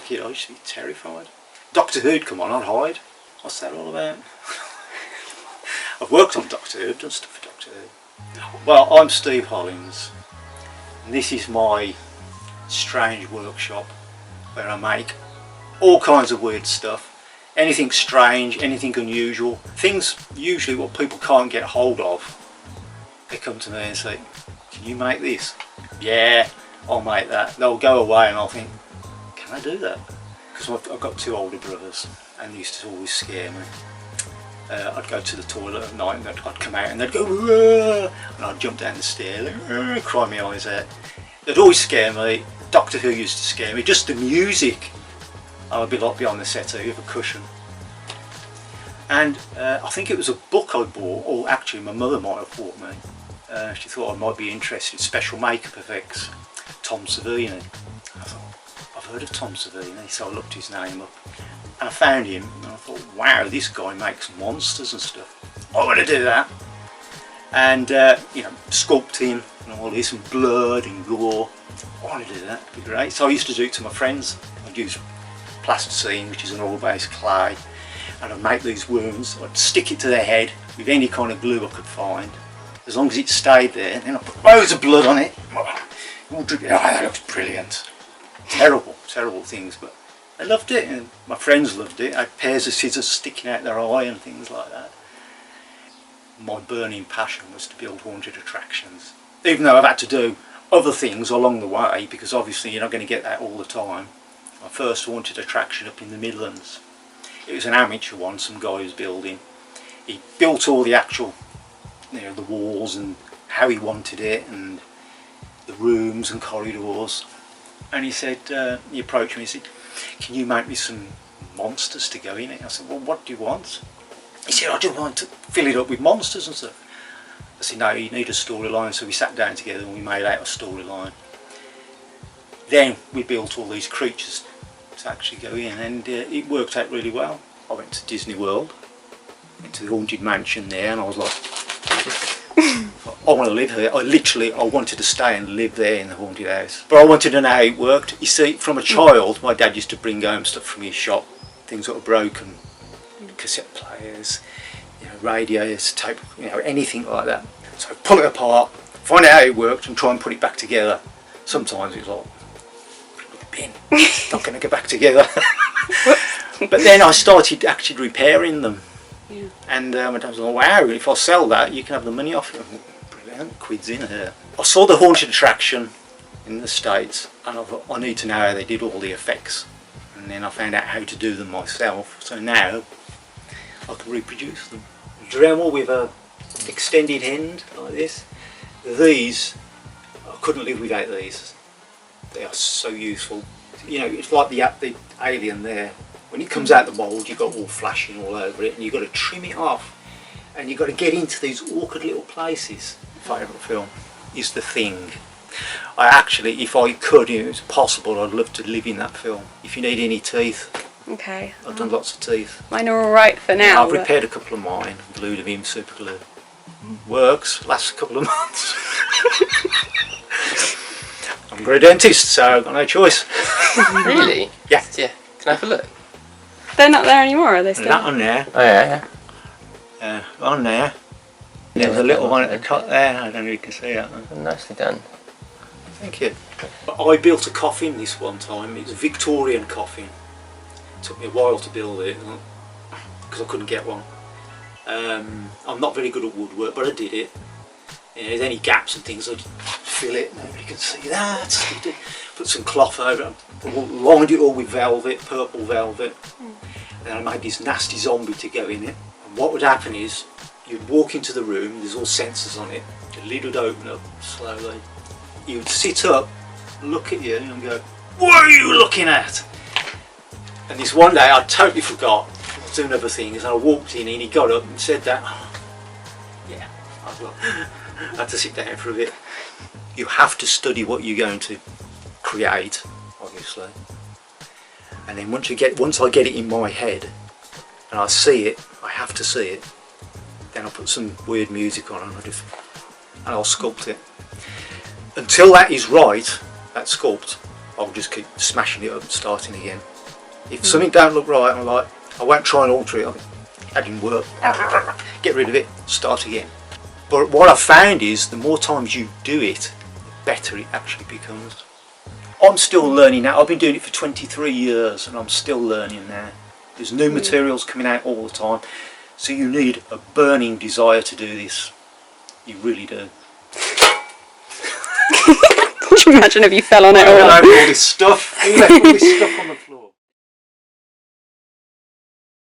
kid, I used to be terrified. Doctor Who'd come on, I'd hide. What's that all about? I've worked on Doctor Who, done stuff for Doctor Who. Well, I'm Steve Hollins, and this is my strange workshop where I make all kinds of weird stuff. Anything strange, anything unusual, things usually what people can't get hold of. They come to me and say, can you make this? Yeah, I'll make that. They'll go away and I'll think, can I do that? Because I've got two older brothers and they used to always scare me. I'd go to the toilet at night and I'd come out and they'd go, "Whoa!" And I'd jump down the stairs and cry my eyes out. They'd always scare me. Doctor Who used to scare me. Just the music. I'd be like behind the settee with a cushion. And I think it was a book I bought, or actually my mother might have bought me. She thought I might be interested in special makeup effects. Tom Savini. I thought, I've heard of Tom Savini, so I looked his name up. And I found him and I thought, wow, this guy makes monsters and stuff. I want to do that. And you know, sculpting and all this, and blood and gore. I want to do that, it'd be great. So I used to do it to my friends. I'd use plasticine, which is an oil-based clay, and I'd make these wounds. I'd stick it to their head with any kind of glue I could find. As long as it stayed there, then I'd put loads of blood on it. Oh, that looks brilliant. Terrible, terrible things, but I loved it, and my friends loved it. I had pairs of scissors sticking out their eye and things like that. My burning passion was to build haunted attractions, even though I've had to do other things along the way, because obviously you're not going to get that all the time. My first haunted attraction up in the Midlands, it was an amateur one, some guy was building. He built all the actual, you know, the walls and how he wanted it, and the rooms and corridors. And he said, he approached me and said, can you make me some monsters to go in it? I said, well, what do you want? He said, I just want to fill it up with monsters and stuff. I said, no, you need a storyline. So we sat down together and we made out a storyline. Then we built all these creatures to actually go in, and it worked out really well. I went to Disney World, went to the Haunted Mansion there, and I was like, I want to live here. I wanted to stay and live there in the haunted house. But I wanted to know how it worked. You see, from a child, my dad used to bring home stuff from his shop, things that were broken, cassette players, you know, radios, tape, you know, anything like that. So I pull it apart, find out how it worked, and try and put it back together. Sometimes it was like, bin, it's not going to go back together. But then I started actually repairing them. Yeah. And my dad was like, wow, if I sell that, you can have the money off it. Brilliant, quid's in here. I saw the haunted attraction in the States, and I thought, I need to know how they did all the effects. And then I found out how to do them myself, so now I can reproduce them. Dremel with a extended end like this. These, I couldn't live without these. They are so useful. You know, it's like the alien there. When it comes out the mould, you've got all flashing all over it, and you've got to trim it off, and you've got to get into these awkward little places. My favourite film is The Thing. I actually, if I could, if it was possible, I'd love to live in that film. If you need any teeth, okay. I've done lots of teeth. Mine are alright for now. I've repaired a couple of mine, glued them in, super glue. Works, lasts a couple of months. I'm a dentist, so I've got no choice. Really? Yeah. Yeah. Can I have a look? They're not there anymore, are they still? That on there. Oh yeah, On there. There's a little one at the top there. I don't know if you can see that. yeah. Nicely done. Thank you. I built a coffin this one time. It was a Victorian coffin. It took me a while to build it because I couldn't get one. I'm not very good at woodwork, but I did it. You know, if there's any gaps and things, I'd fill it. Nobody can see that. Put some cloth over it. Lined it all with velvet, purple velvet. Then I made this nasty zombie to go in it. And what would happen is, you'd walk into the room, there's all sensors on it, the lid would open up slowly. You'd sit up, look at you and go, what are you looking at? And this one day I totally forgot, I was doing other things, and I walked in and he got up and said that. Yeah, I had to sit down for a bit. You have to study what you're going to create, obviously. And then once I get it in my head and I see it, I have to see it, then I'll put some weird music on and I'll sculpt it. Until that is right, that sculpt, I'll just keep smashing it up and starting again. If something don't look right, I'm like, I won't try and alter it. That didn't work. Get rid of it, start again. But what I've found is the more times you do it, the better it actually becomes. I'm still learning now. I've been doing it for 23 years and I'm still learning now. There's new materials coming out all the time. So you need a burning desire to do this. You really do. Could you imagine if you fell on it All all? over all this stuff. You left all this stuff on the floor.